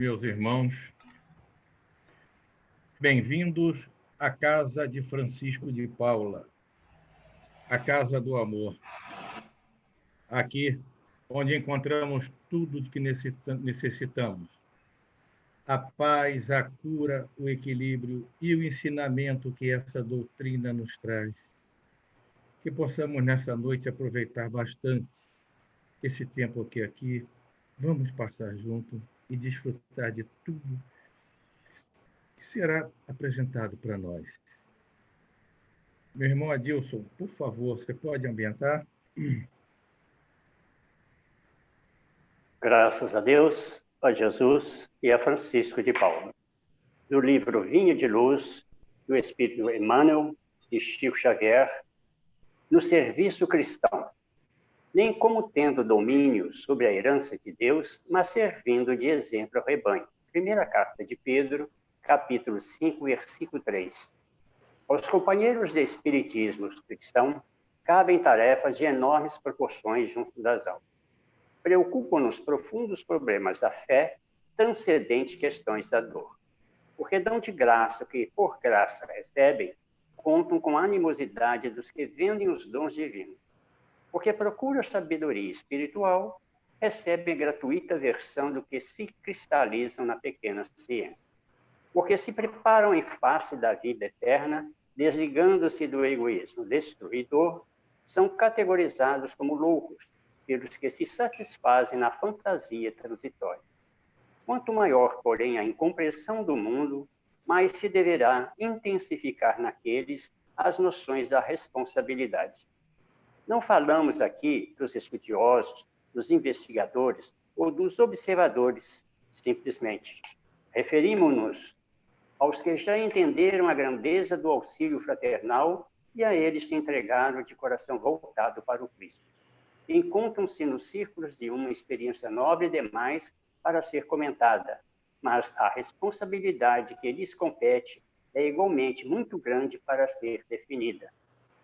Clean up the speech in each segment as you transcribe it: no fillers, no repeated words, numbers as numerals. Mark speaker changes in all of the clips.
Speaker 1: Meus irmãos, bem-vindos à casa de Francisco de Paula, a casa do amor. Aqui, onde encontramos tudo que necessitamos: a paz, a cura, o equilíbrio e o ensinamento que essa doutrina nos traz. Que possamos, nessa noite, aproveitar bastante esse tempo aqui. Vamos passar junto e desfrutar de tudo que será apresentado para nós. Meu irmão Adilson, por favor, você pode ambientar?
Speaker 2: Graças a Deus, a Jesus e a Francisco de Paula. Do livro Vinho de Luz, do Espírito Emmanuel, de Chico Xavier, no serviço cristão, nem como tendo domínio sobre a herança de Deus, mas servindo de exemplo ao rebanho. Primeira carta de Pedro, capítulo 5, versículo 3. Aos companheiros de espiritismo cristão, cabem tarefas de enormes proporções junto das almas. Preocupam-nos profundos problemas da fé, transcendentes questões da dor. Porque dão de graça o que por graça recebem, contam com a animosidade dos que vendem os dons divinos. Porque procuram sabedoria espiritual, recebem gratuita versão do que se cristalizam na pequena ciência. Porque se preparam em face da vida eterna, desligando-se do egoísmo destruidor, são categorizados como loucos, pelos que se satisfazem na fantasia transitória. Quanto maior, porém, a incompreensão do mundo, mais se deverá intensificar naqueles as noções da responsabilidade. Não falamos aqui dos estudiosos, dos investigadores ou dos observadores, simplesmente. Referimos-nos aos que já entenderam a grandeza do auxílio fraternal e a eles se entregaram de coração voltado para o Cristo. Encontram-se nos círculos de uma experiência nobre demais para ser comentada, mas a responsabilidade que lhes compete é igualmente muito grande para ser definida.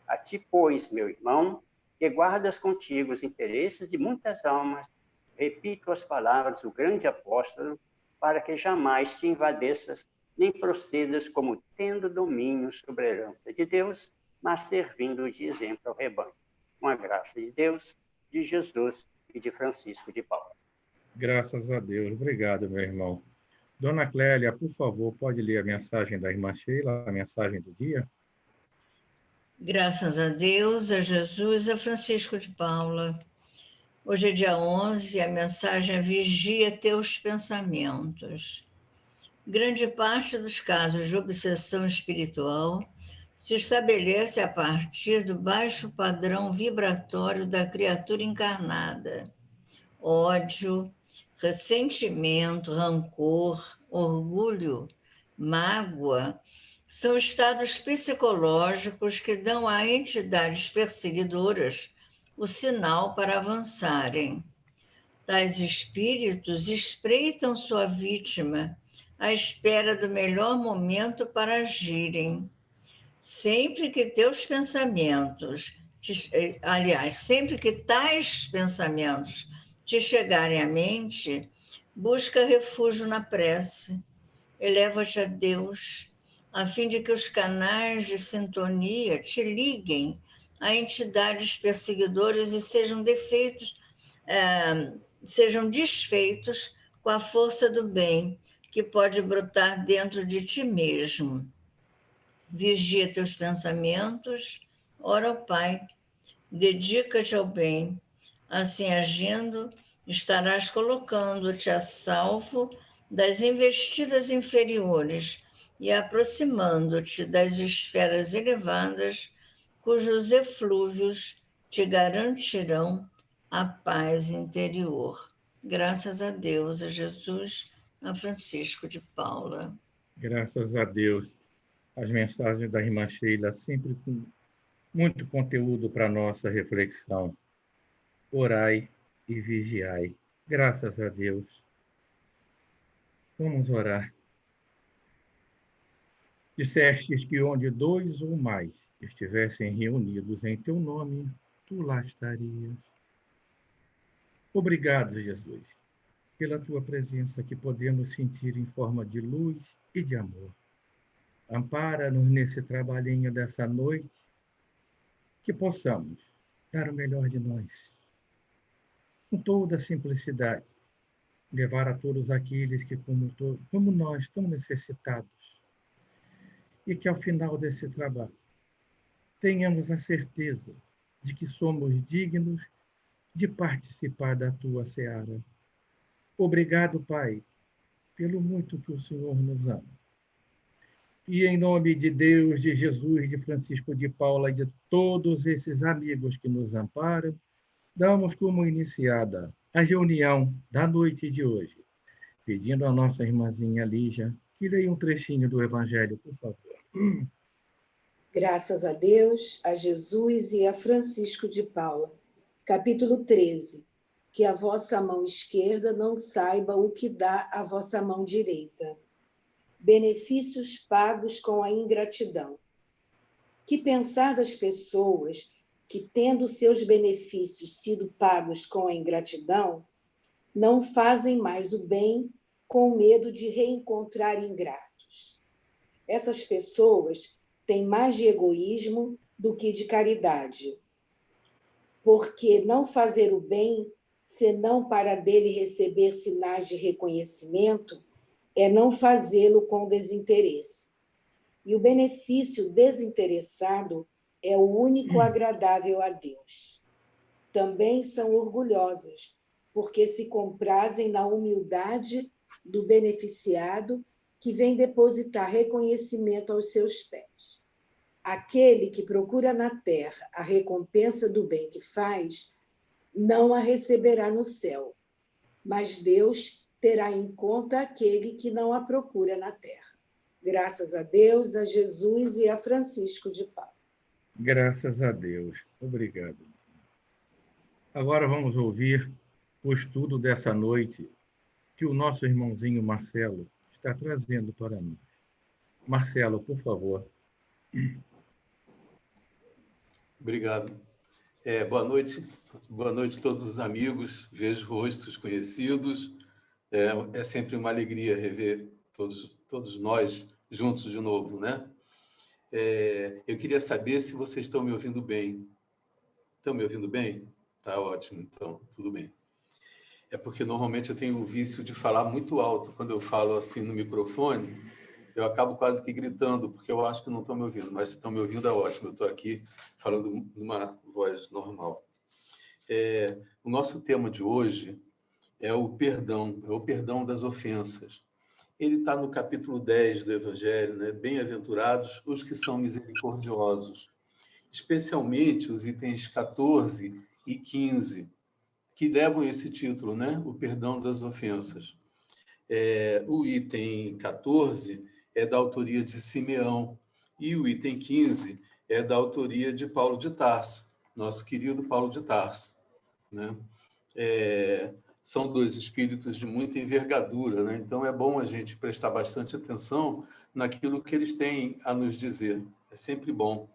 Speaker 2: A ti, pois, meu irmão, que guardas contigo os interesses de muitas almas, repito as palavras do grande apóstolo, para que jamais te invadeças, nem procedas como tendo domínio sobre a herança de Deus, mas servindo de exemplo ao rebanho. Com a graça de Deus, de Jesus e de Francisco de Paula.
Speaker 1: Graças a Deus. Obrigado, meu irmão. Dona Clélia, por favor, pode ler a mensagem da irmã Sheila, a mensagem do dia?
Speaker 3: Graças a Deus, a Jesus, a Francisco de Paula. Hoje é dia 11 e a mensagem é vigia teus pensamentos. Grande parte dos casos de obsessão espiritual se estabelece a partir do baixo padrão vibratório da criatura encarnada. Ódio, ressentimento, rancor, orgulho, mágoa são estados psicológicos que dão a entidades perseguidoras o sinal para avançarem. Tais espíritos espreitam sua vítima à espera do melhor momento para agirem. Sempre que teus pensamentos, sempre que tais pensamentos te chegarem à mente, busca refúgio na prece, eleva-te a Deus, a fim de que os canais de sintonia te liguem a entidades perseguidoras e sejam desfeitos com a força do bem que pode brotar dentro de ti mesmo. Vigia teus pensamentos, ora ao Pai, dedica-te ao bem. Assim agindo, estarás colocando-te a salvo das investidas inferiores e aproximando-te das esferas elevadas, cujos eflúvios te garantirão a paz interior. Graças a Deus, a Jesus, a Francisco de Paula.
Speaker 1: Graças a Deus. As mensagens da irmã Sheila sempre com muito conteúdo para a nossa reflexão. Orai e vigiai. Graças a Deus. Vamos orar. Dissestes que onde 2 ou mais estivessem reunidos em teu nome, tu lá estarias. Obrigado, Jesus, pela tua presença que podemos sentir em forma de luz e de amor. Ampara-nos nesse trabalhinho dessa noite, que possamos dar o melhor de nós, com toda a simplicidade, levar a todos aqueles que, como nós, estão necessitados, e que ao final desse trabalho tenhamos a certeza de que somos dignos de participar da tua seara. Obrigado, Pai, pelo muito que o Senhor nos ama. E em nome de Deus, de Jesus, de Francisco de Paula e de todos esses amigos que nos amparam, damos como iniciada a reunião da noite de hoje, pedindo à nossa irmãzinha Lígia que leia um trechinho do Evangelho, por favor.
Speaker 4: Graças a Deus, a Jesus e a Francisco de Paula. Capítulo 13. Que a vossa mão esquerda não saiba o que dá a vossa mão direita. Benefícios pagos com a ingratidão. Que pensar das pessoas que, tendo seus benefícios sido pagos com a ingratidão, não fazem mais o bem com medo de reencontrar ingratos. Essas pessoas têm mais de egoísmo do que de caridade. Porque não fazer o bem, senão para dele receber sinais de reconhecimento, é não fazê-lo com desinteresse. E o benefício desinteressado é o único agradável a Deus. Também são orgulhosas, porque se comprazem na humildade do beneficiado que vem depositar reconhecimento aos seus pés. Aquele que procura na terra a recompensa do bem que faz, não a receberá no céu, mas Deus terá em conta aquele que não a procura na terra. Graças a Deus, a Jesus e a Francisco de Paula.
Speaker 1: Graças a Deus. Obrigado. Agora vamos ouvir o estudo dessa noite que o nosso irmãozinho Marcelo está trazendo para nós. Marcelo, por favor.
Speaker 5: Obrigado. Boa noite a todos os amigos, vejo rostos conhecidos. É sempre uma alegria rever todos nós juntos de novo, né? Eu queria saber se vocês estão me ouvindo bem. Estão me ouvindo bem? Tá ótimo, então, tudo bem. É porque normalmente eu tenho o vício de falar muito alto. Quando eu falo assim no microfone, eu acabo quase que gritando, porque eu acho que não estão me ouvindo. Mas se estão me ouvindo, é ótimo. Eu estou aqui falando numa voz normal. O nosso tema de hoje é o perdão das ofensas. Ele está no capítulo 10 do Evangelho, né? Bem-aventurados os que são misericordiosos, especialmente os itens 14 e 15, que levam esse título, né? O perdão das ofensas. O item 14 é da autoria de Simeão e o item 15 é da autoria de Paulo de Tarso, nosso querido Paulo de Tarso, né? São dois espíritos de muita envergadura, né? Então é bom a gente prestar bastante atenção naquilo que eles têm a nos dizer. É sempre bom.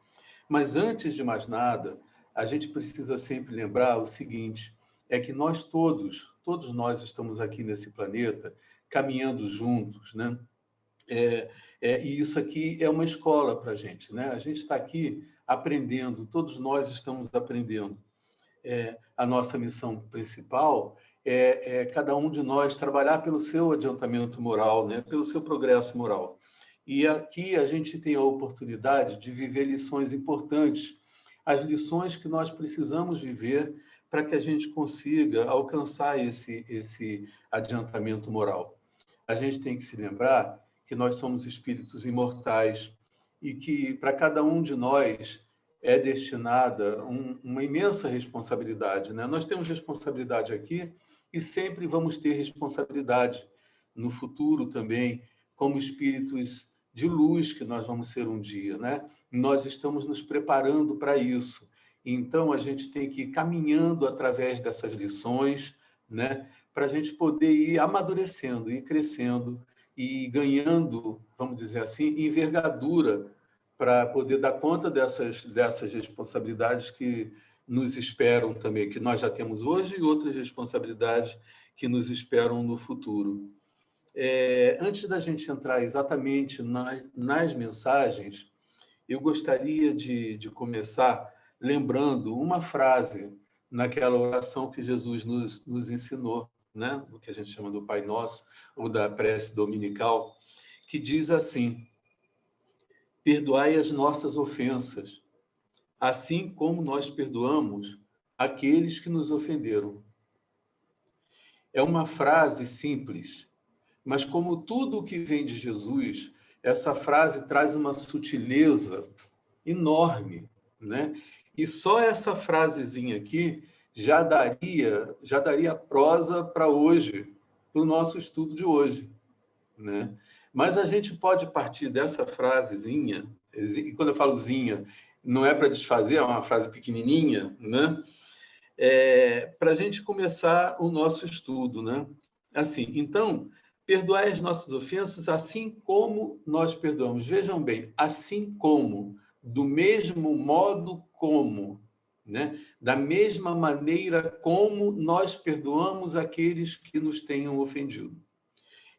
Speaker 5: Mas antes de mais nada, a gente precisa sempre lembrar o seguinte, é que nós todos nós estamos aqui nesse planeta caminhando juntos, né? E isso aqui é uma escola para a gente, né? A gente está aqui aprendendo, todos nós estamos aprendendo. A nossa missão principal é cada um de nós trabalhar pelo seu adiantamento moral, né? Pelo seu progresso moral. E aqui a gente tem a oportunidade de viver lições importantes, as lições que nós precisamos viver para que a gente consiga alcançar esse adiantamento moral. A gente tem que se lembrar que nós somos espíritos imortais e que para cada um de nós é destinada uma imensa responsabilidade, né? Nós temos responsabilidade aqui e sempre vamos ter responsabilidade no futuro também, como espíritos de luz que nós vamos ser um dia, né? Nós estamos nos preparando para isso. Então, a gente tem que ir caminhando através dessas lições, né? Para a gente poder ir amadurecendo, ir crescendo e ganhando, vamos dizer assim, envergadura para poder dar conta dessas responsabilidades que nos esperam também, que nós já temos hoje, e outras responsabilidades que nos esperam no futuro. Antes da gente entrar exatamente nas mensagens, eu gostaria de começar lembrando uma frase naquela oração que Jesus nos ensinou, né? O que a gente chama do Pai Nosso, ou da prece dominical, que diz assim: perdoai as nossas ofensas, assim como nós perdoamos aqueles que nos ofenderam. É uma frase simples, mas como tudo o que vem de Jesus, essa frase traz uma sutileza enorme, né? E só essa frasezinha aqui já daria prosa para hoje, para o nosso estudo de hoje, né? Mas a gente pode partir dessa frasezinha, e quando eu falo zinha, não é para desfazer, é uma frase pequenininha, né? Para a gente começar o nosso estudo, né? Assim, então, perdoai as nossas ofensas assim como nós perdoamos. Vejam bem, assim como, do mesmo modo como, né? Da mesma maneira como nós perdoamos aqueles que nos tenham ofendido.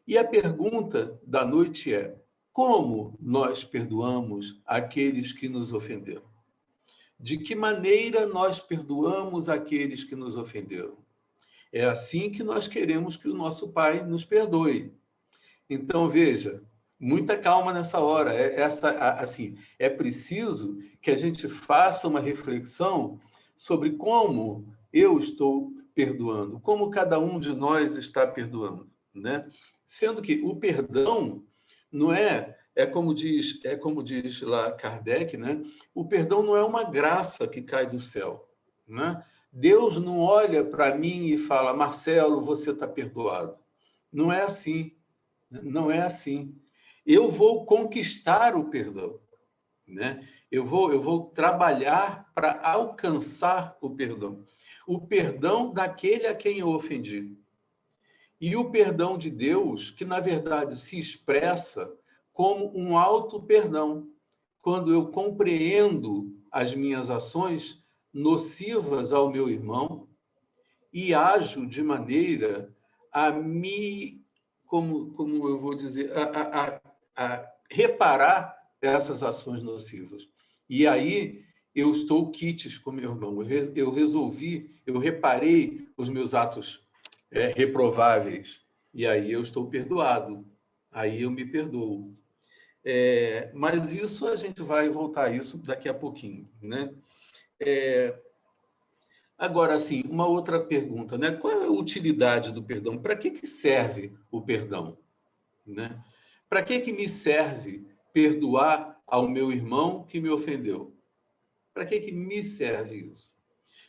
Speaker 5: E a pergunta da noite é: como nós perdoamos aqueles que nos ofenderam? De que maneira nós perdoamos aqueles que nos ofenderam? É assim que nós queremos que o nosso Pai nos perdoe. Então, veja, muita calma nessa hora. É preciso que a gente faça uma reflexão sobre como eu estou perdoando, como cada um de nós está perdoando, né? Sendo que o perdão não é como diz lá Kardec, né? O perdão não é uma graça que cai do céu, né? Deus não olha para mim e fala: Marcelo, você está perdoado. Não é assim. Não é assim. Eu vou conquistar o perdão, né? Eu vou trabalhar para alcançar o perdão daquele a quem eu ofendi. E o perdão de Deus, que na verdade se expressa como um auto-perdão, quando eu compreendo as minhas ações nocivas ao meu irmão e ajo de maneira a me, como eu vou dizer, a reparar essas ações nocivas. E aí eu estou quites com meu irmão. Eu reparei os meus atos reprováveis. E aí eu estou perdoado. Aí eu me perdoo. Mas isso a gente vai voltar a isso daqui a pouquinho, né? Agora, assim, uma outra pergunta, né? Qual é a utilidade do perdão? Para que serve o perdão, né? Para que me serve perdoar ao meu irmão que me ofendeu? Para que me serve isso?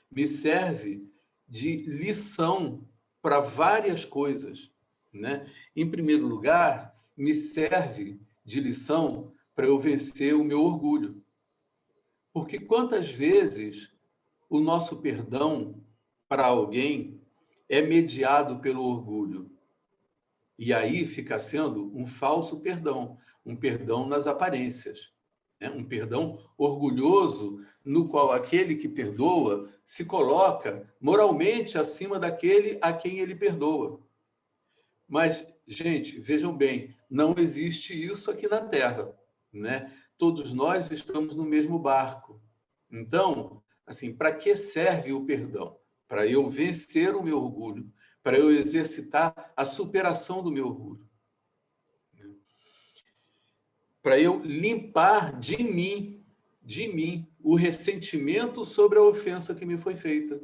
Speaker 5: Me serve de lição para várias coisas, né? Em primeiro lugar, me serve de lição para eu vencer o meu orgulho. Porque quantas vezes o nosso perdão para alguém é mediado pelo orgulho. E aí fica sendo um falso perdão, um perdão nas aparências, né? Um perdão orgulhoso, no qual aquele que perdoa se coloca moralmente acima daquele a quem ele perdoa. Mas, gente, vejam bem, não existe isso aqui na Terra, né? Todos nós estamos no mesmo barco. Então, assim, para que serve o perdão? Para eu vencer o meu orgulho, para eu exercitar a superação do meu orgulho, para eu limpar de mim, o ressentimento sobre a ofensa que me foi feita.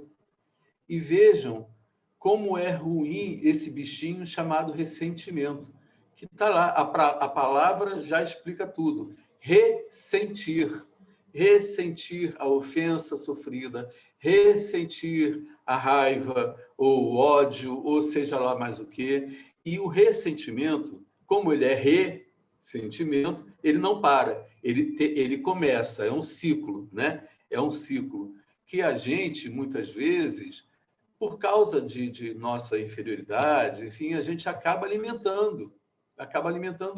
Speaker 5: E vejam como é ruim esse bichinho chamado ressentimento, que está lá, a palavra já explica tudo. Ressentir a ofensa sofrida, ressentir a raiva ou o ódio, ou seja lá mais o quê. E o ressentimento, como ele é ressentimento, ele não para, ele começa, é um ciclo, né? É um ciclo que a gente, muitas vezes, por causa de nossa inferioridade, enfim, a gente acaba alimentando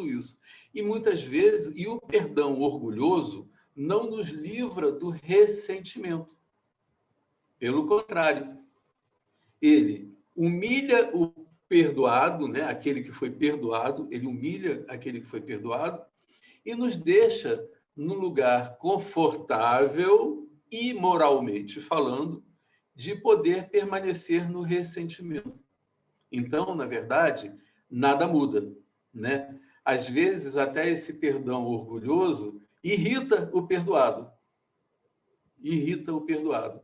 Speaker 5: isso. E muitas vezes, o perdão orgulhoso não nos livra do ressentimento. Pelo contrário, ele humilha o perdoado, né? Aquele que foi perdoado, ele humilha aquele que foi perdoado e nos deixa num lugar confortável e, moralmente falando, de poder permanecer no ressentimento. Então, na verdade, nada muda, né? Às vezes, até esse perdão orgulhoso irrita o perdoado. Irrita o perdoado.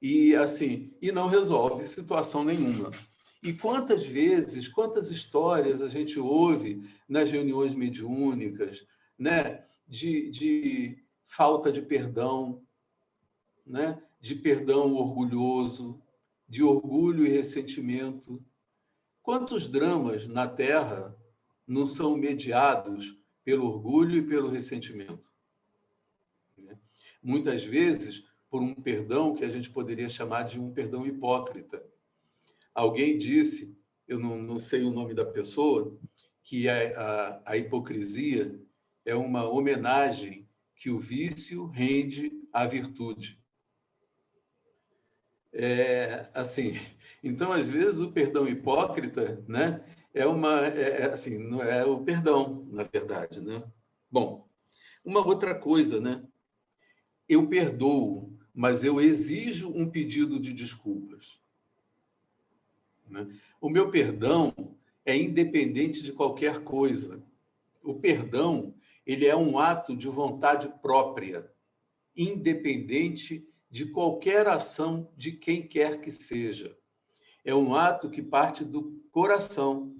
Speaker 5: E, assim, e não resolve situação nenhuma. E quantas vezes, quantas histórias a gente ouve nas reuniões mediúnicas, né? De falta de perdão, né? De perdão orgulhoso, de orgulho e ressentimento. Quantos dramas na Terra não são mediados pelo orgulho e pelo ressentimento? Muitas vezes, por um perdão que a gente poderia chamar de um perdão hipócrita. Alguém disse, eu não sei o nome da pessoa, que a hipocrisia é uma homenagem que o vício rende à virtude. Assim, então, às vezes, o perdão hipócrita, né, assim, não é o perdão, na verdade, né? Bom, uma outra coisa, né? Eu perdoo, mas eu exijo um pedido de desculpas, né? O meu perdão é independente de qualquer coisa. O perdão, ele é um ato de vontade própria, independente de qualquer ação de quem quer que seja. É um ato que parte do coração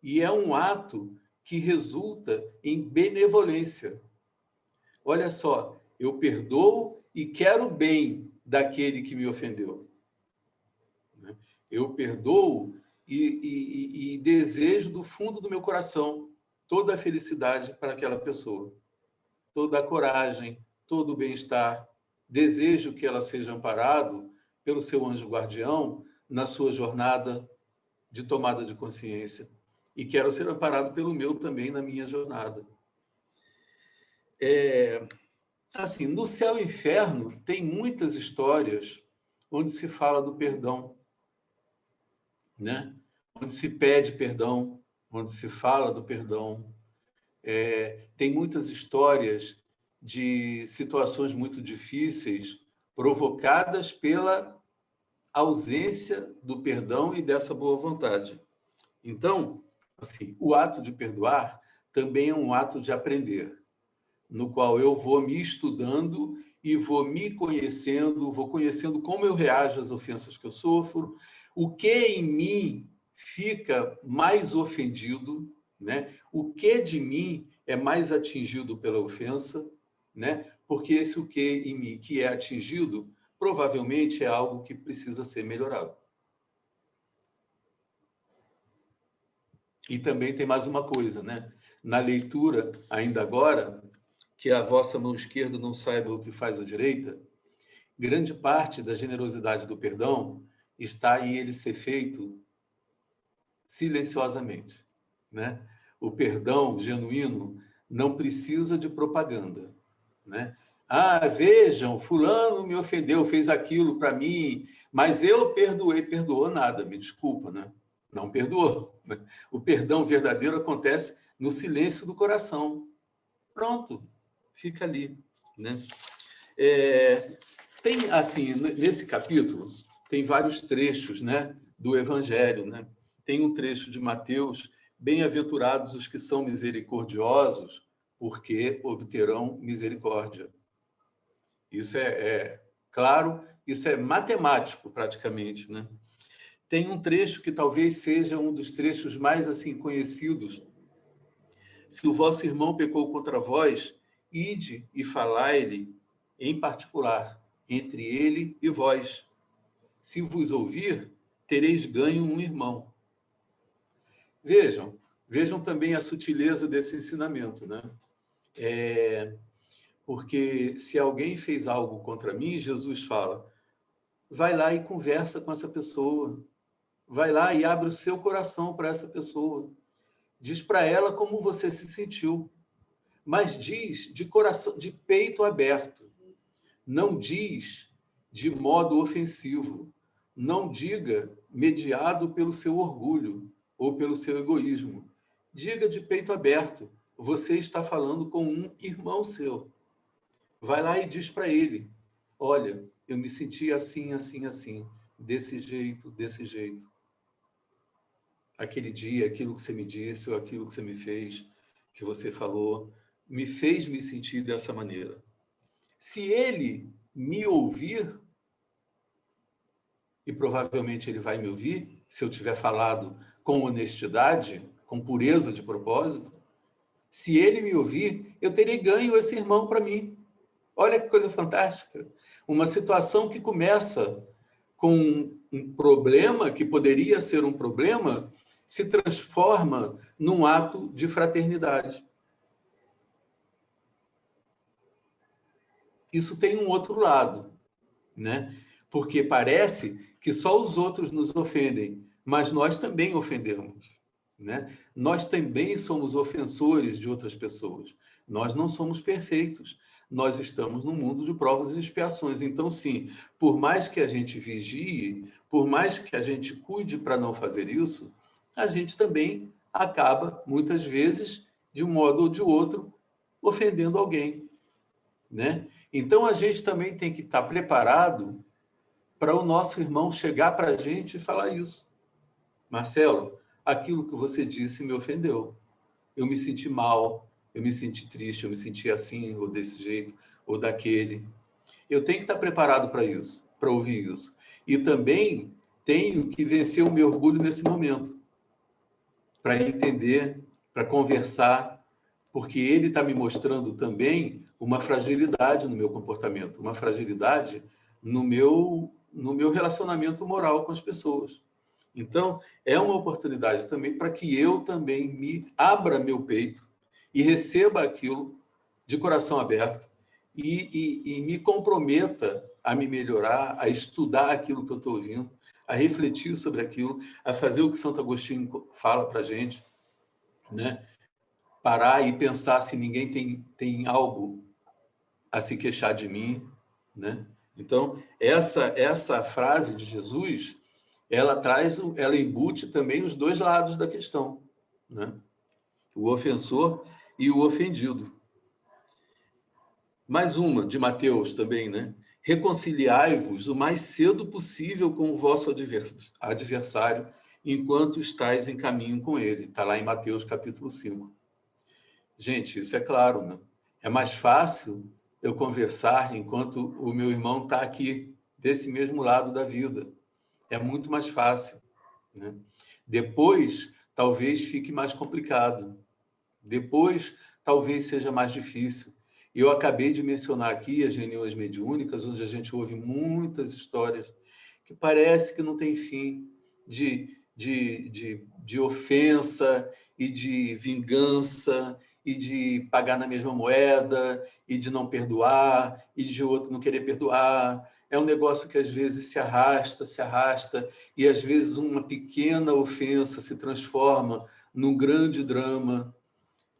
Speaker 5: e é um ato que resulta em benevolência. Olha só, eu perdoo e quero o bem daquele que me ofendeu. Eu perdoo e desejo do fundo do meu coração toda a felicidade para aquela pessoa, toda a coragem, todo o bem-estar. Desejo que ela seja amparado pelo seu anjo guardião na sua jornada de tomada de consciência. E quero ser amparado pelo meu também na minha jornada. Assim, no Céu e Inferno tem muitas histórias onde se fala do perdão, né? Onde se pede perdão, onde se fala do perdão. Tem muitas histórias de situações muito difíceis provocadas pela ausência do perdão e dessa boa vontade. Então, assim, o ato de perdoar também é um ato de aprender, no qual eu vou me estudando e vou me conhecendo, vou conhecendo como eu reajo às ofensas que eu sofro, o que em mim fica mais ofendido, né? O que de mim é mais atingido pela ofensa, né? Porque esse o que em mim que é atingido provavelmente é algo que precisa ser melhorado. E também tem mais uma coisa, né? Na leitura, ainda agora, que a vossa mão esquerda não saiba o que faz a direita, grande parte da generosidade do perdão está em ele ser feito silenciosamente, né? O perdão genuíno não precisa de propaganda, né? Ah, vejam, fulano me ofendeu, fez aquilo para mim, mas eu perdoei. Perdoou nada, me desculpa, né? Não perdoou, né? O perdão verdadeiro acontece no silêncio do coração. Pronto, fica ali, né? Tem, assim, nesse capítulo, tem vários trechos, né, do Evangelho, né? Tem um trecho de Mateus: bem-aventurados os que são misericordiosos, porque obterão misericórdia. Isso claro, isso é matemático, praticamente, né? Tem um trecho que talvez seja um dos trechos mais assim conhecidos. Se o vosso irmão pecou contra vós, ide e falai-lhe em particular, entre ele e vós. Se vos ouvir, tereis ganho um irmão. Vejam também a sutileza desse ensinamento, né? Porque se alguém fez algo contra mim, Jesus fala, vai lá e conversa com essa pessoa. Vai lá e abre o seu coração para essa pessoa. Diz para ela como você se sentiu. Mas diz de coração, de peito aberto. Não diz de modo ofensivo. Não diga mediado pelo seu orgulho. ou pelo seu egoísmo. Diga de peito aberto, você está falando com um irmão seu. Vai lá e diz para ele, olha, eu me senti assim, assim, assim, desse jeito, desse jeito. Aquele dia, aquilo que você me disse, ou aquilo que você me fez, que você falou, me fez me sentir dessa maneira. Se ele me ouvir, e provavelmente ele vai me ouvir, se eu tiver falado com honestidade, com pureza de propósito, se ele me ouvir, eu terei ganho esse irmão para mim. Olha que coisa fantástica. Uma situação que começa com um problema, que poderia ser um problema, se transforma num ato de fraternidade. Isso tem um outro lado, né? Porque parece que só os outros nos ofendem, mas nós também ofendemos, né? Nós também somos ofensores de outras pessoas. Nós não somos perfeitos. Nós estamos num mundo de provas e expiações. Então, sim, por mais que a gente vigie, por mais que a gente cuide para não fazer isso, a gente também acaba, muitas vezes, de um modo ou de outro, ofendendo alguém, né? Então, a gente também tem que estar preparado para o nosso irmão chegar para a gente e falar isso. Marcelo, aquilo que você disse me ofendeu. Eu me senti mal, eu me senti triste, eu me senti assim, ou desse jeito, ou daquele. Eu tenho que estar preparado para isso, para ouvir isso. E também tenho que vencer o meu orgulho nesse momento, para entender, para conversar, porque ele está me mostrando também uma fragilidade no meu comportamento, uma fragilidade no meu relacionamento moral com as pessoas. Então, é uma oportunidade também para que eu também me abra meu peito e receba aquilo de coração aberto e me comprometa a me melhorar, a estudar aquilo que eu estou ouvindo, a refletir sobre aquilo, a fazer o que Santo Agostinho fala para a gente, né? Parar e pensar se ninguém tem algo a se queixar de mim, né? Então, essa frase de Jesus, ela embute também os dois lados da questão, né? O ofensor e o ofendido. Mais uma, de Mateus também, né? Reconciliai-vos o mais cedo possível com o vosso adversário, enquanto estáis em caminho com ele. Está lá em Mateus, capítulo 5. Gente, isso é claro, né? É mais fácil eu conversar enquanto o meu irmão está aqui, desse mesmo lado da vida. É muito mais fácil, né? Depois, talvez fique mais complicado. Depois, talvez seja mais difícil. Eu acabei de mencionar aqui as reuniões mediúnicas, onde a gente ouve muitas histórias que parece que não tem fim, de ofensa e de vingança, e de pagar na mesma moeda, e de não perdoar, e de outro não querer perdoar. É um negócio que às vezes se arrasta, e às vezes uma pequena ofensa se transforma num grande drama,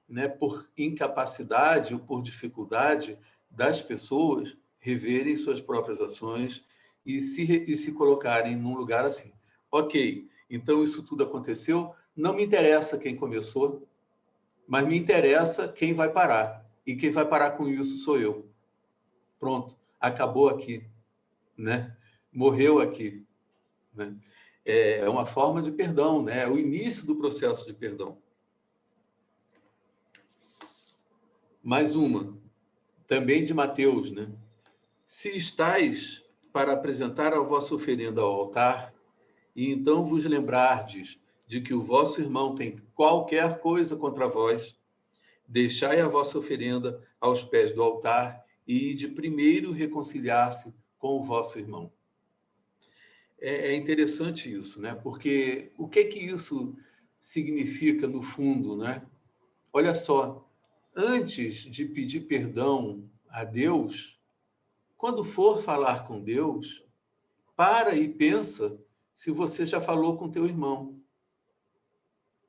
Speaker 5: né, por incapacidade ou por dificuldade das pessoas reverem suas próprias ações e se colocarem num lugar assim. Ok, então isso tudo aconteceu, não me interessa quem começou, mas me interessa quem vai parar. E quem vai parar com isso sou eu. Pronto, acabou aqui, né? Morreu aqui, né? É uma forma de perdão, né? É o início do processo de perdão. Mais uma, também de Mateus, né? Se estáis para apresentar a vossa oferenda ao altar, e então vos lembrardes de que o vosso irmão tem qualquer coisa contra vós, deixai a vossa oferenda aos pés do altar e de primeiro reconciliar-se com o vosso irmão. É interessante isso, né? Porque o que isso significa no fundo, né? Olha só, antes de pedir perdão a Deus, quando for falar com Deus, para e pensa se você já falou com teu irmão,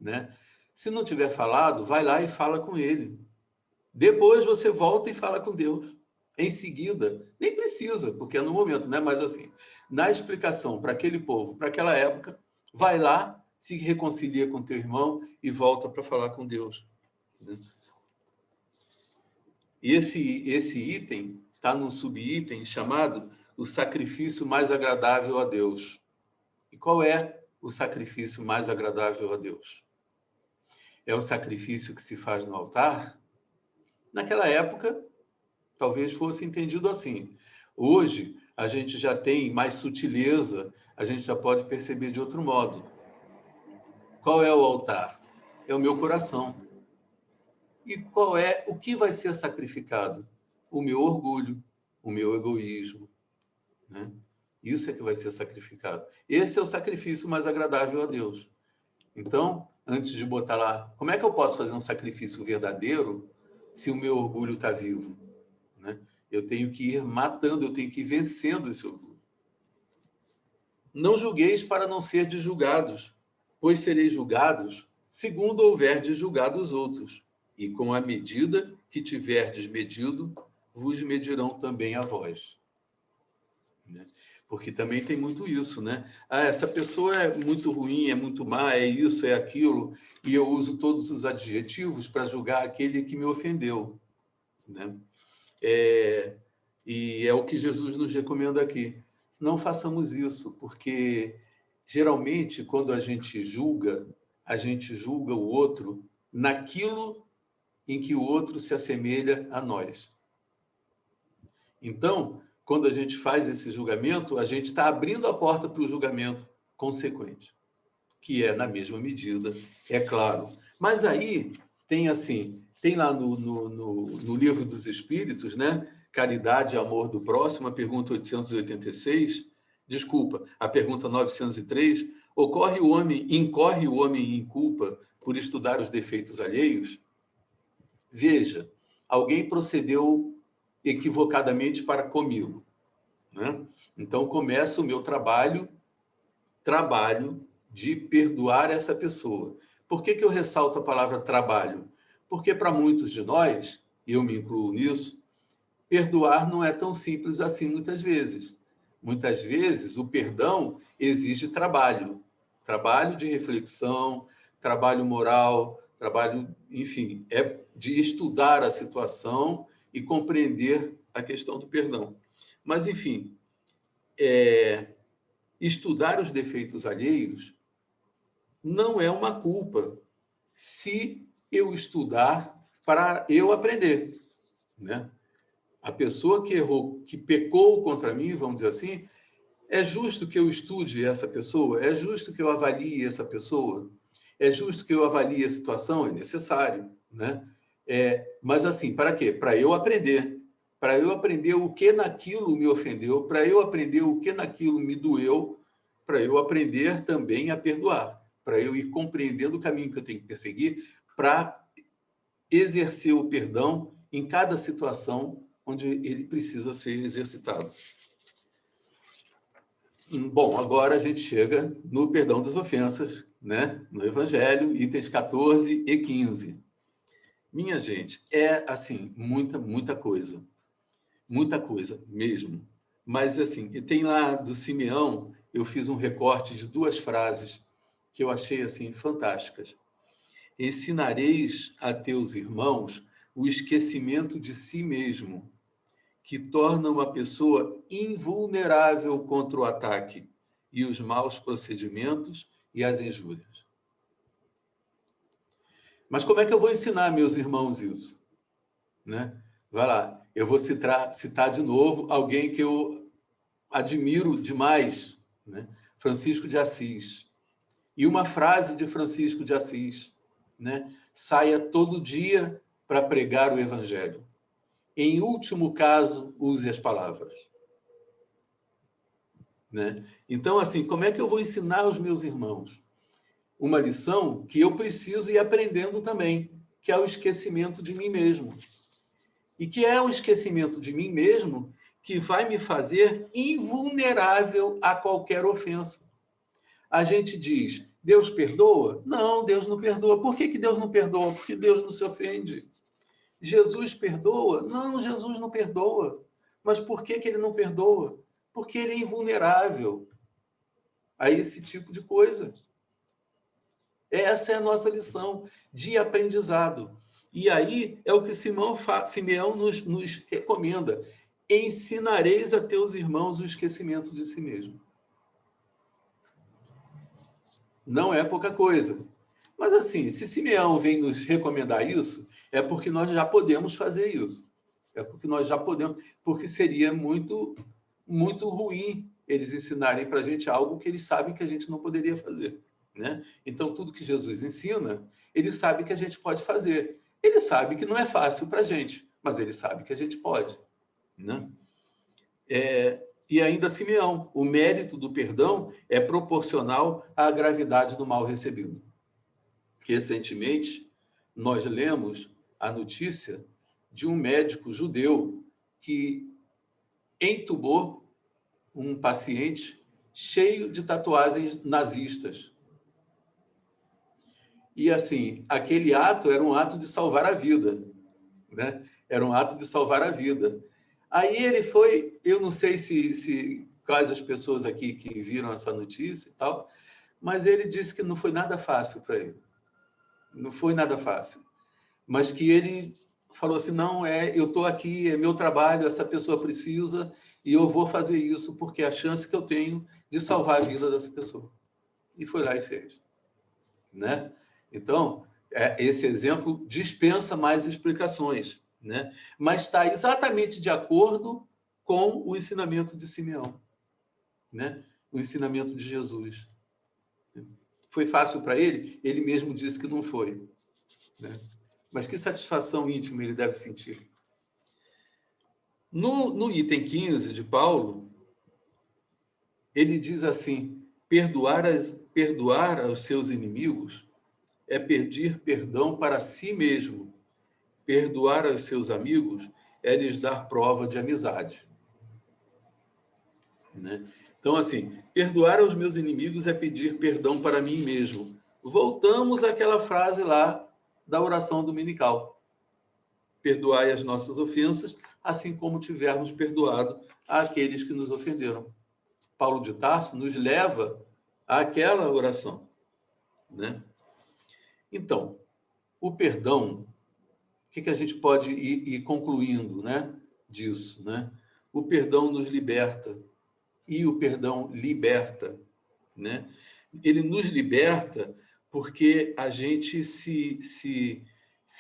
Speaker 5: né? Se não tiver falado, vai lá e fala com ele. Depois você volta e fala com Deus. Em seguida, nem precisa, porque é no momento, né? Mas assim, na explicação para aquele povo, para aquela época, vai lá se reconcilia com teu irmão e volta para falar com Deus. E esse item está num subitem chamado o sacrifício mais agradável a Deus. E qual é o sacrifício mais agradável a Deus? É o sacrifício que se faz no altar? Naquela época, talvez fosse entendido assim. Hoje, a gente já tem mais sutileza, a gente já pode perceber de outro modo. Qual é o altar? É o meu coração. E o que vai ser sacrificado? O meu orgulho, o meu egoísmo, né? Isso é que vai ser sacrificado. Esse é o sacrifício mais agradável a Deus. Então, antes de botar lá, como é que eu posso fazer um sacrifício verdadeiro se o meu orgulho está vivo? Né? Eu tenho que ir matando, eu tenho que ir vencendo esse orgulho. Não julgueis para não ser julgados, pois sereis julgados segundo houverdes julgado os outros. E com a medida que tiverdes medido, vos medirão também a vós. Né? Porque também tem muito isso, né? Ah, essa pessoa é muito ruim, é muito má, é isso, é aquilo, e eu uso todos os adjetivos para julgar aquele que me ofendeu. Né? E é o que Jesus nos recomenda aqui. Não façamos isso, porque geralmente, quando a gente julga o outro naquilo em que o outro se assemelha a nós. Então, quando a gente faz esse julgamento, a gente está abrindo a porta para o julgamento consequente, que é na mesma medida, é claro. Mas aí tem lá no Livro dos Espíritos, né? Caridade e Amor do Próximo, a pergunta 886, desculpa, a pergunta 903, incorre o homem em culpa por estudar os defeitos alheios? Veja, alguém procedeu equivocadamente para comigo, né? Então começa o meu trabalho de perdoar essa pessoa. Por que eu ressalto a palavra trabalho? Porque para muitos de nós, e eu me incluo nisso, perdoar não é tão simples assim muitas vezes. Muitas vezes o perdão exige trabalho de reflexão, trabalho moral, trabalho, enfim, é de estudar a situação e compreender a questão do perdão. Mas, enfim, estudar os defeitos alheios não é uma culpa se eu estudar para eu aprender, né? A pessoa que errou, que pecou contra mim, vamos dizer assim, é justo que eu estude essa pessoa? É justo que eu avalie essa pessoa? É justo que eu avalie a situação? É necessário, né? Mas assim, para quê? Para eu aprender. Para eu aprender o que naquilo me ofendeu, para eu aprender o que naquilo me doeu, para eu aprender também a perdoar, para eu ir compreendendo o caminho que eu tenho que perseguir, para exercer o perdão em cada situação onde ele precisa ser exercitado. Bom, agora a gente chega no perdão das ofensas, né? No Evangelho, itens 14 e 15. Minha gente, assim, muita coisa mesmo. Mas, assim, tem lá do Simeão, eu fiz um recorte de 2 frases que eu achei, assim, fantásticas. Ensinareis a teus irmãos o esquecimento de si mesmo, que torna uma pessoa invulnerável contra o ataque e os maus procedimentos e as injúrias. Mas como é que eu vou ensinar meus irmãos isso? Né? Vai lá, eu vou citar de novo alguém que eu admiro demais, né? Francisco de Assis. E uma frase de Francisco de Assis, né? Saia todo dia para pregar o Evangelho. Em último caso, use as palavras. Né? Então, assim, como é que eu vou ensinar aos meus irmãos? Uma lição que eu preciso ir aprendendo também, que é o esquecimento de mim mesmo. E que é o esquecimento de mim mesmo que vai me fazer invulnerável a qualquer ofensa. A gente diz, Deus perdoa? Não, Deus não perdoa. Por que Deus não perdoa? Porque Deus não se ofende. Jesus perdoa? Não, Jesus não perdoa. Mas por que ele não perdoa? Porque ele é invulnerável a esse tipo de coisa. Essa é a nossa lição de aprendizado. E aí é o que Simeão nos recomenda. Ensinareis a teus irmãos o esquecimento de si mesmo. Não é pouca coisa. Mas assim, se Simeão vem nos recomendar isso, é porque nós já podemos fazer isso. É porque nós já podemos, porque seria muito, muito ruim eles ensinarem para a gente algo que eles sabem que a gente não poderia fazer, né? Então, tudo que Jesus ensina, ele sabe que a gente pode fazer. Ele sabe que não é fácil para a gente, mas ele sabe que a gente pode, né? E ainda Simeão, o mérito do perdão é proporcional à gravidade do mal recebido. Recentemente, nós lemos a notícia de um médico judeu que entubou um paciente cheio de tatuagens nazistas. E, assim, aquele ato era um ato de salvar a vida, né? Era um ato de salvar a vida. Aí ele foi, eu não sei quais as pessoas aqui que viram essa notícia e tal, mas ele disse que não foi nada fácil para ele. Não foi nada fácil. Mas que ele falou assim, não, eu estou aqui, é meu trabalho, essa pessoa precisa, e eu vou fazer isso porque é a chance que eu tenho de salvar a vida dessa pessoa. E foi lá e fez, né? Então, esse exemplo dispensa mais explicações, né? Mas está exatamente de acordo com o ensinamento de Simeão, né? O ensinamento de Jesus. Foi fácil para ele? Ele mesmo disse que não foi, né? Mas que satisfação íntima ele deve sentir. No item 15 de Paulo, ele diz assim, perdoar aos seus inimigos é pedir perdão para si mesmo. Perdoar aos seus amigos é lhes dar prova de amizade, né? Então, assim, perdoar aos meus inimigos é pedir perdão para mim mesmo. Voltamos àquela frase lá da oração dominical. Perdoai as nossas ofensas, assim como tivermos perdoado àqueles que nos ofenderam. Paulo de Tarso nos leva àquela oração, né? Então, o perdão, o que a gente pode ir concluindo, né, disso, né? O perdão nos liberta e o perdão liberta, né? Ele nos liberta porque a gente se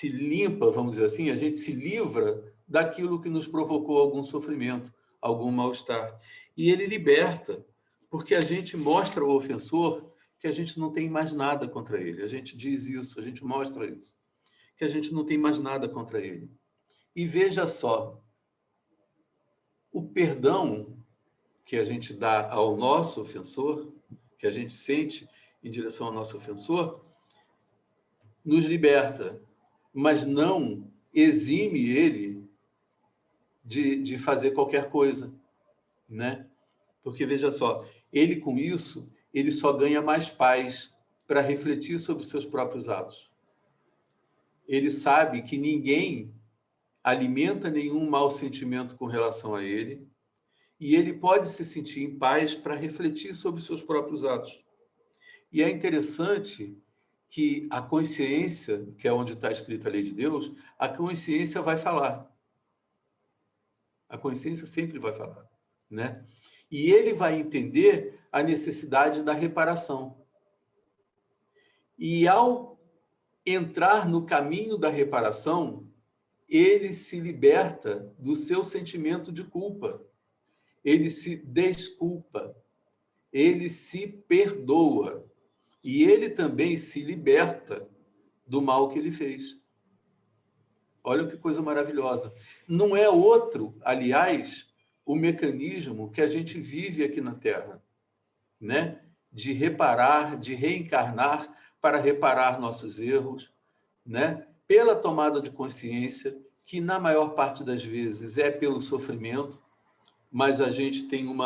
Speaker 5: limpa, vamos dizer assim, a gente se livra daquilo que nos provocou algum sofrimento, algum mal-estar. E ele liberta, porque a gente mostra ao ofensor que a gente não tem mais nada contra ele. A gente diz isso, a gente mostra isso, que a gente não tem mais nada contra ele. E veja só, o perdão que a gente dá ao nosso ofensor, que a gente sente em direção ao nosso ofensor, nos liberta, mas não exime ele de fazer qualquer coisa, né? Porque, veja só, ele com isso, ele só ganha mais paz para refletir sobre os seus próprios atos. Ele sabe que ninguém alimenta nenhum mau sentimento com relação a ele, e ele pode se sentir em paz para refletir sobre os seus próprios atos. E é interessante que a consciência, que é onde está escrita a lei de Deus, a consciência vai falar. A consciência sempre vai falar, né? E ele vai entender a necessidade da reparação. E ao entrar no caminho da reparação, ele se liberta do seu sentimento de culpa. Ele se desculpa. Ele se perdoa. E ele também se liberta do mal que ele fez. Olha que coisa maravilhosa. Não é outro, aliás, o mecanismo que a gente vive aqui na Terra, né? De reparar, de reencarnar para reparar nossos erros, né? Pela tomada de consciência, que na maior parte das vezes é pelo sofrimento, mas a gente tem um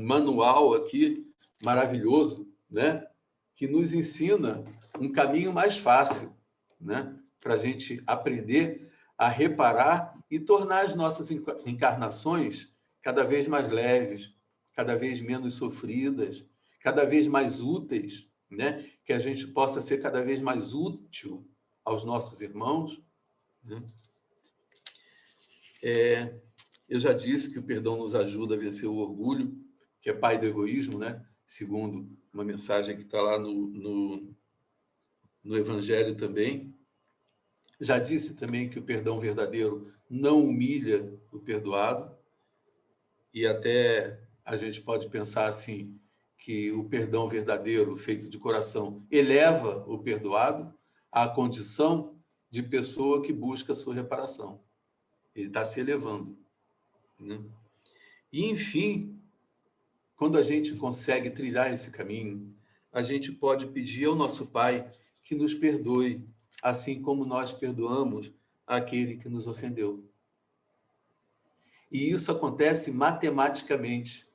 Speaker 5: manual aqui maravilhoso, né? Que nos ensina um caminho mais fácil, né? Para a gente aprender a reparar e tornar as nossas encarnações cada vez mais leves, cada vez menos sofridas, cada vez mais úteis, né? Que a gente possa ser cada vez mais útil aos nossos irmãos, né? Eu já disse que o perdão nos ajuda a vencer o orgulho, que é pai do egoísmo, né? Segundo uma mensagem que está lá no Evangelho também. Já disse também que o perdão verdadeiro não humilha o perdoado, e até a gente pode pensar assim, que o perdão verdadeiro, feito de coração, eleva o perdoado à condição de pessoa que busca a sua reparação. Ele está se elevando, né? E, enfim, quando a gente consegue trilhar esse caminho, a gente pode pedir ao nosso Pai que nos perdoe, assim como nós perdoamos aquele que nos ofendeu. E isso acontece matematicamente,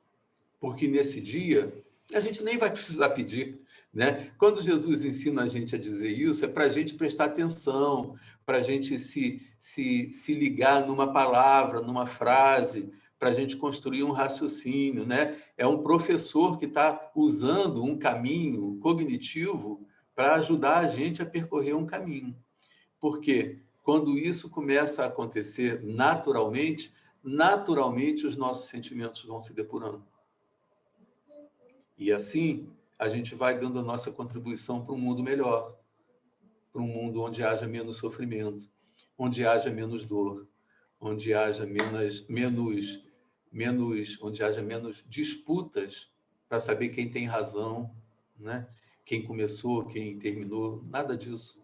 Speaker 5: porque nesse dia a gente nem vai precisar pedir, né? Quando Jesus ensina a gente a dizer isso, é para a gente prestar atenção, para a gente se ligar numa palavra, numa frase, para a gente construir um raciocínio, né? É um professor que está usando um caminho cognitivo para ajudar a gente a percorrer um caminho. Porque quando isso começa a acontecer naturalmente os nossos sentimentos vão se depurando. E assim, a gente vai dando a nossa contribuição para um mundo melhor, para um mundo onde haja menos sofrimento, onde haja menos dor, onde haja onde haja menos disputas para saber quem tem razão, né? Quem começou, quem terminou, nada disso.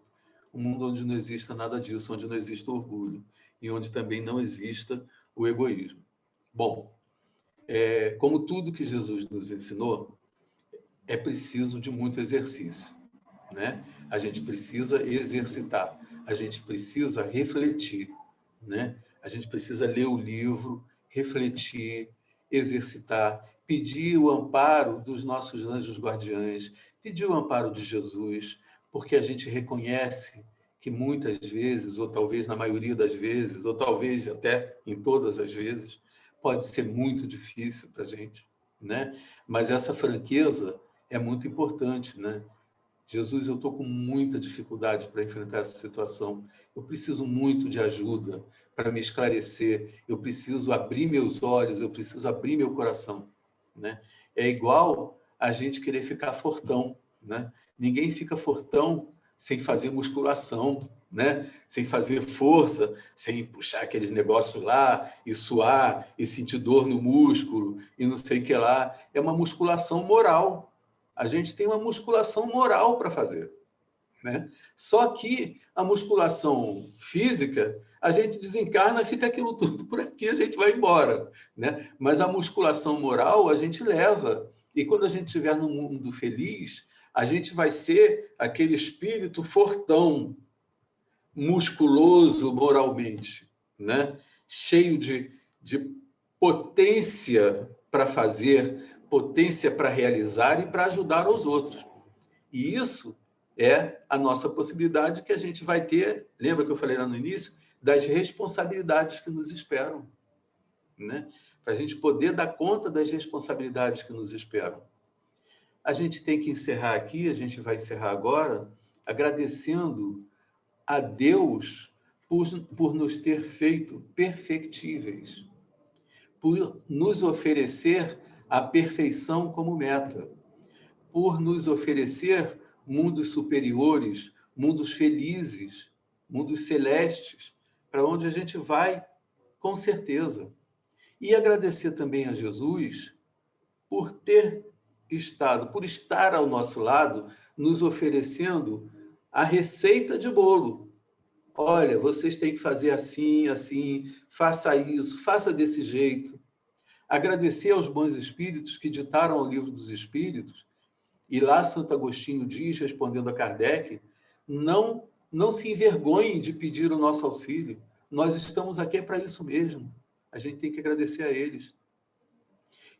Speaker 5: Um mundo onde não exista nada disso, onde não exista orgulho e onde também não exista o egoísmo. Bom, como tudo que Jesus nos ensinou, é preciso de muito exercício, né? A gente precisa exercitar, a gente precisa refletir, né? A gente precisa ler o livro, refletir, exercitar, pedir o amparo dos nossos anjos guardiães, pedir o amparo de Jesus, porque a gente reconhece que muitas vezes, ou talvez na maioria das vezes, ou talvez até em todas as vezes, pode ser muito difícil para a gente, né? Mas essa franqueza é muito importante, né? Jesus, eu estou com muita dificuldade para enfrentar essa situação. Eu preciso muito de ajuda para me esclarecer. Eu preciso abrir meus olhos, eu preciso abrir meu coração, né? É igual a gente querer ficar fortão, né? Ninguém fica fortão sem fazer musculação, né? Sem fazer força, sem puxar aqueles negócios lá e suar e sentir dor no músculo e não sei o que lá. É uma musculação moral. A gente tem uma musculação moral para fazer, né? Só que a musculação física, a gente desencarna e fica aquilo tudo por aqui, a gente vai embora, né? Mas a musculação moral a gente leva. E quando a gente estiver num mundo feliz, a gente vai ser aquele espírito fortão, musculoso moralmente, né? Cheio de potência para fazer, potência para realizar e para ajudar os outros. E isso é a nossa possibilidade que a gente vai ter, lembra que eu falei lá no início, das responsabilidades que nos esperam, né? Para a gente poder dar conta das responsabilidades que nos esperam. A gente tem que encerrar aqui, a gente vai encerrar agora, agradecendo a Deus por nos ter feito perfectíveis, por nos oferecer a perfeição como meta, por nos oferecer mundos superiores, mundos felizes, mundos celestes, para onde a gente vai, com certeza. E agradecer também a Jesus por ter estado, por estar ao nosso lado, nos oferecendo a receita de bolo. Olha, vocês têm que fazer assim, assim, faça isso, faça desse jeito. Agradecer aos bons espíritos que ditaram o Livro dos Espíritos, e lá Santo Agostinho diz, respondendo a Kardec, não se envergonhem de pedir o nosso auxílio. Nós estamos aqui para isso mesmo. A gente tem que agradecer a eles.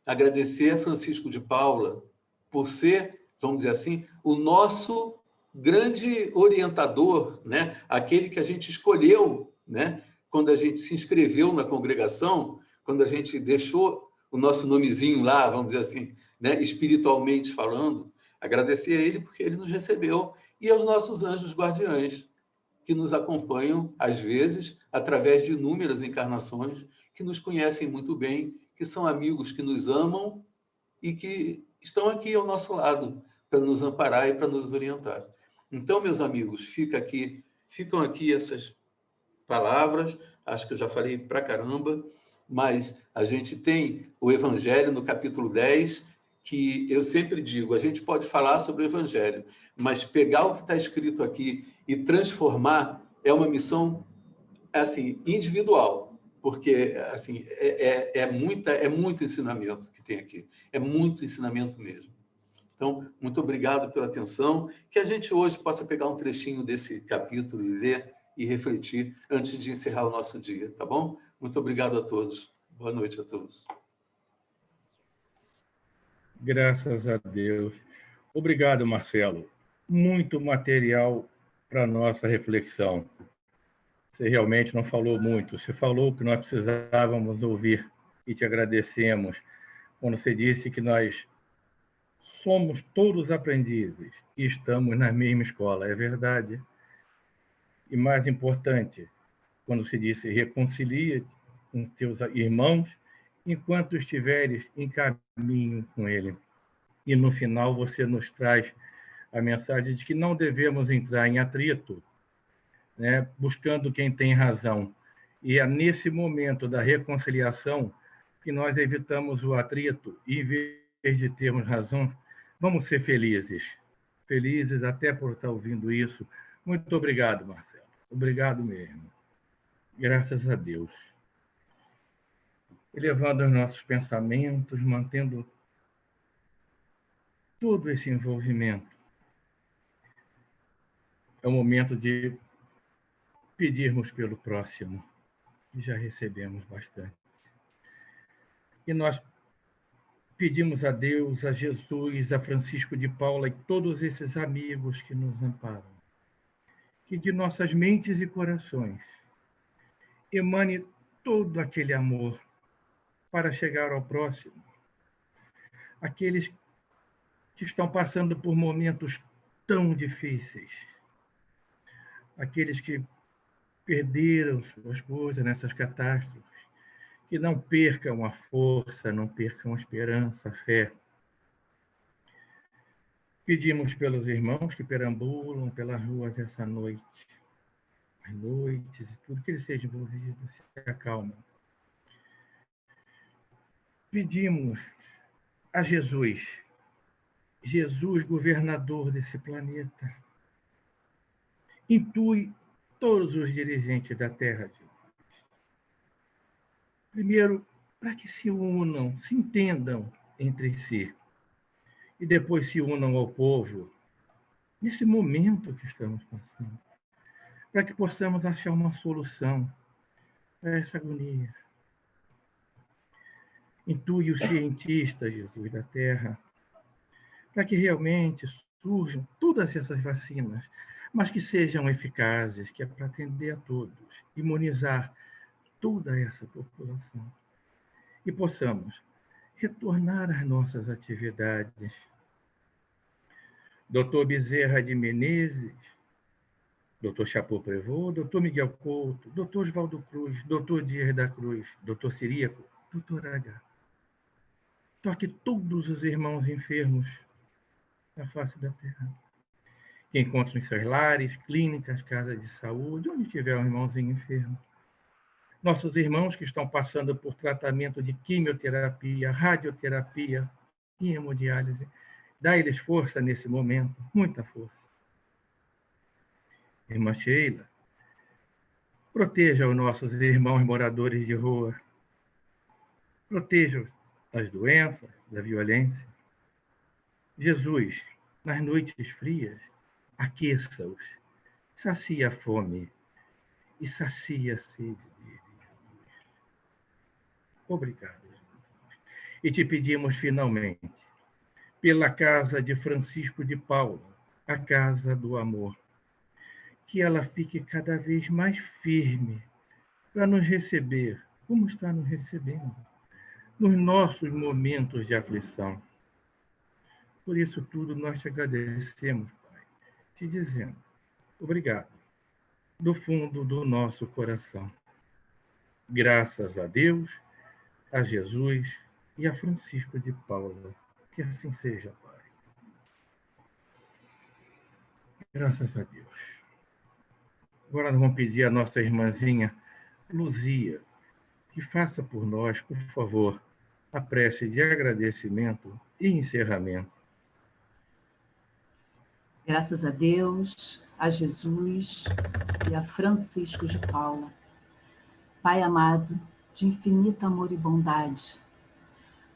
Speaker 5: Agradecer a Francisco de Paula por ser, vamos dizer assim, o nosso grande orientador, né? Aquele que a gente escolheu, né? Quando a gente se inscreveu na congregação, quando a gente deixou o nosso nomezinho lá, vamos dizer assim, né, espiritualmente falando, agradecer a Ele porque Ele nos recebeu e aos nossos anjos guardiães, que nos acompanham, às vezes, através de inúmeras encarnações, que nos conhecem muito bem, que são amigos que nos amam e que estão aqui ao nosso lado para nos amparar e para nos orientar. Então, meus amigos, ficam aqui essas palavras, acho que eu já falei pra caramba, mas a gente tem o Evangelho no capítulo 10, que eu sempre digo, a gente pode falar sobre o Evangelho, mas pegar o que está escrito aqui e transformar é uma missão assim, individual, porque assim, é muito ensinamento que tem aqui, é muito ensinamento mesmo. Então, muito obrigado pela atenção, que a gente hoje possa pegar um trechinho desse capítulo e ler e refletir antes de encerrar o nosso dia, tá bom? Muito obrigado a todos. Boa noite a todos.
Speaker 1: Graças a Deus. Obrigado, Marcelo. Muito material para a nossa reflexão. Você realmente não falou muito. Você falou o que nós precisávamos ouvir e te agradecemos quando você disse que nós somos todos aprendizes e estamos na mesma escola. É verdade. E mais importante, quando se disse reconcilia com teus irmãos enquanto estiveres em caminho com ele. E no final você nos traz a mensagem de que não devemos entrar em atrito, né, buscando quem tem razão. E é nesse momento da reconciliação que nós evitamos o atrito e, em vez de termos razão, vamos ser felizes. Felizes até por estar ouvindo isso. Muito obrigado, Marcelo. Obrigado mesmo. Graças a Deus. Elevando os nossos pensamentos, mantendo todo esse envolvimento. É o momento de pedirmos pelo próximo, que já recebemos bastante. E nós pedimos a Deus, a Jesus, a Francisco de Paula e todos esses amigos que nos amparam, que de nossas mentes e corações emane todo aquele amor para chegar ao próximo. Aqueles que estão passando por momentos tão difíceis, aqueles que perderam suas coisas nessas catástrofes, que não percam a força, não percam a esperança, a fé. Pedimos pelos irmãos que perambulam pelas ruas essa noite, as noites e tudo, que eles sejam envolvidos, se acalmem. Pedimos a Jesus, governador desse planeta, intui todos os dirigentes da Terra. Primeiro, para que se unam, se entendam entre si, e depois se unam ao povo, nesse momento que estamos passando, para que possamos achar uma solução para essa agonia. Intui os cientistas, Jesus, da Terra, para que realmente surjam todas essas vacinas, mas que sejam eficazes, que é para atender a todos, imunizar toda essa população, e possamos retornar às nossas atividades. Doutor Bezerra de Menezes, doutor Chapô Prevô, doutor Miguel Couto, doutor Oswaldo Cruz, doutor Dias da Cruz, doutor Ciríaco, doutor H. Toque todos os irmãos enfermos na face da terra, que encontram em seus lares, clínicas, casas de saúde, onde tiver um irmãozinho enfermo. Nossos irmãos que estão passando por tratamento de quimioterapia, radioterapia, hemodiálise, dá-lhes força nesse momento, muita força. Irmã Sheila, proteja os nossos irmãos moradores de rua, proteja-os das doenças, da violência. Jesus, nas noites frias, aqueça-os, sacia a fome e sacia a sede deles. Obrigado, Jesus. E te pedimos, finalmente, pela casa de Francisco de Paula, a casa do amor, que ela fique cada vez mais firme para nos receber, como está nos recebendo, nos nossos momentos de aflição. Por isso tudo nós te agradecemos, Pai, te dizendo obrigado, do fundo do nosso coração. Graças a Deus, a Jesus e a Francisco de Paula. Que assim seja, Pai. Graças a Deus. Agora nós vamos pedir à nossa irmãzinha Luzia que faça por nós, por favor, a prece de agradecimento e encerramento.
Speaker 6: Graças a Deus, a Jesus e a Francisco de Paula. Pai amado, de infinito amor e bondade,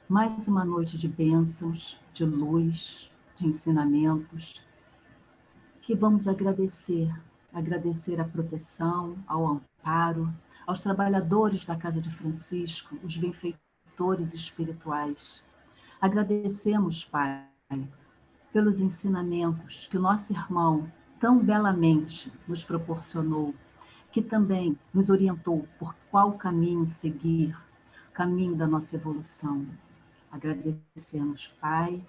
Speaker 6: mais uma noite de bênçãos, de luz, de ensinamentos, que vamos agradecer a proteção, ao amparo, aos trabalhadores da Casa de Francisco, os benfeitores espirituais. Agradecemos, Pai, pelos ensinamentos que o nosso irmão tão belamente nos proporcionou, que também nos orientou por qual caminho seguir, o caminho da nossa evolução. Agradecemos, Pai,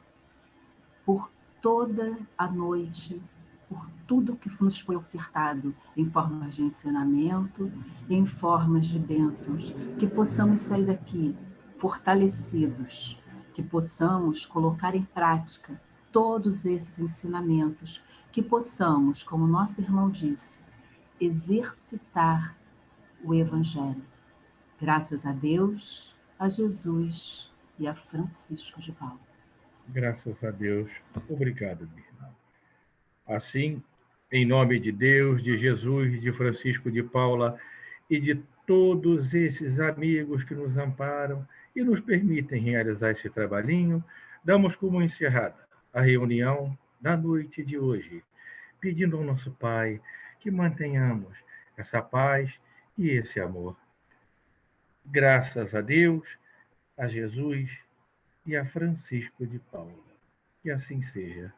Speaker 6: por toda a noite, por tudo que nos foi ofertado em formas de ensinamento, em formas de bênçãos, que possamos sair daqui fortalecidos, que possamos colocar em prática todos esses ensinamentos, que possamos, como nosso irmão disse, exercitar o Evangelho. Graças a Deus, a Jesus e a Francisco de Paula.
Speaker 1: Graças a Deus. Obrigado, minha irmã. Assim, em nome de Deus, de Jesus, de Francisco de Paula e de todos esses amigos que nos amparam e nos permitem realizar esse trabalhinho, damos como encerrada a reunião da noite de hoje, pedindo ao nosso Pai que mantenhamos essa paz e esse amor. Graças a Deus, a Jesus e a Francisco de Paula. Que assim seja.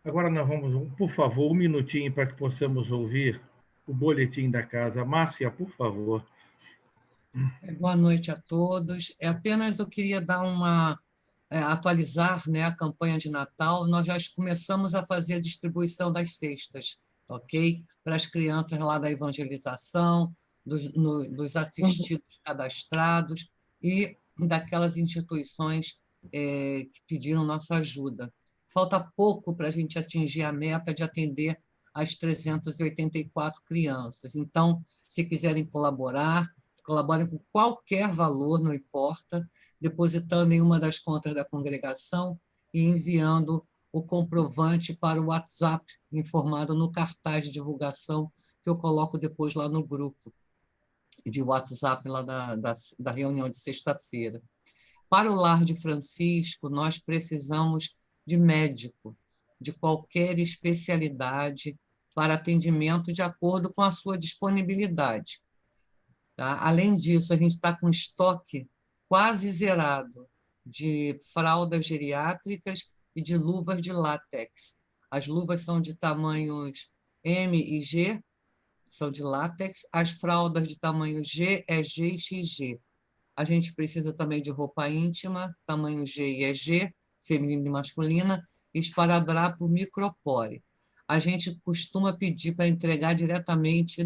Speaker 1: Agora nós vamos, por favor, um minutinho para que possamos ouvir o boletim da casa. Márcia, por favor.
Speaker 7: Boa noite a todos. Apenas eu queria dar atualizar, né, a campanha de Natal. Nós já começamos a fazer a distribuição das cestas, ok? Para as crianças lá da evangelização, dos assistidos cadastrados e daquelas instituições que pediram nossa ajuda. Falta pouco para a gente atingir a meta de atender as 384 crianças. Então, se quiserem colaborem com qualquer valor, não importa, depositando em uma das contas da congregação e enviando o comprovante para o WhatsApp, informado no cartaz de divulgação que eu coloco depois lá no grupo de WhatsApp lá da reunião de sexta-feira. Para o Lar de Francisco, nós precisamos de médico, de qualquer especialidade, para atendimento de acordo com a sua disponibilidade. Tá? Além disso, a gente está com estoque quase zerado de fraldas geriátricas e de luvas de látex. As luvas são de tamanhos M e G, são de látex. As fraldas de tamanho G é G e XG. A gente precisa também de roupa íntima, tamanho G e EG, feminina e masculina, e esparadrapo micropore. A gente costuma pedir para entregar diretamente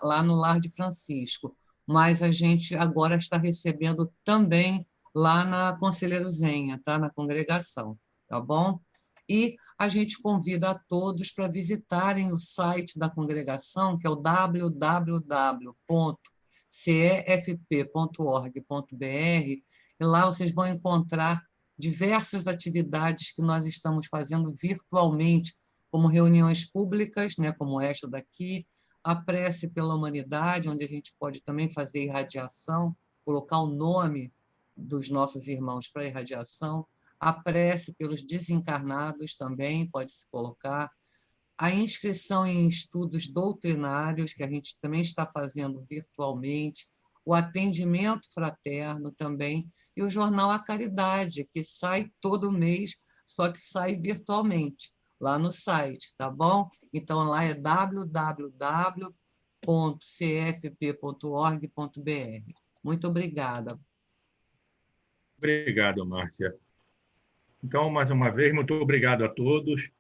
Speaker 7: lá no Lar de Francisco, mas a gente agora está recebendo também lá na Conselheiro Zenha, tá? Na congregação, tá bom? E a gente convida a todos para visitarem o site da congregação, que é o www.cefp.org.br, e lá vocês vão encontrar diversas atividades que nós estamos fazendo virtualmente, como reuniões públicas, né, como esta daqui, a prece pela humanidade, onde a gente pode também fazer irradiação, colocar o nome dos nossos irmãos para irradiação, a prece pelos desencarnados também pode-se colocar, a inscrição em estudos doutrinários, que a gente também está fazendo virtualmente, o atendimento fraterno também, e o jornal A Caridade, que sai todo mês, só que sai virtualmente, lá no site, tá bom? Então, lá é www.cfp.org.br. Muito obrigada.
Speaker 1: Obrigado, Márcia. Então, mais uma vez, muito obrigado a todos.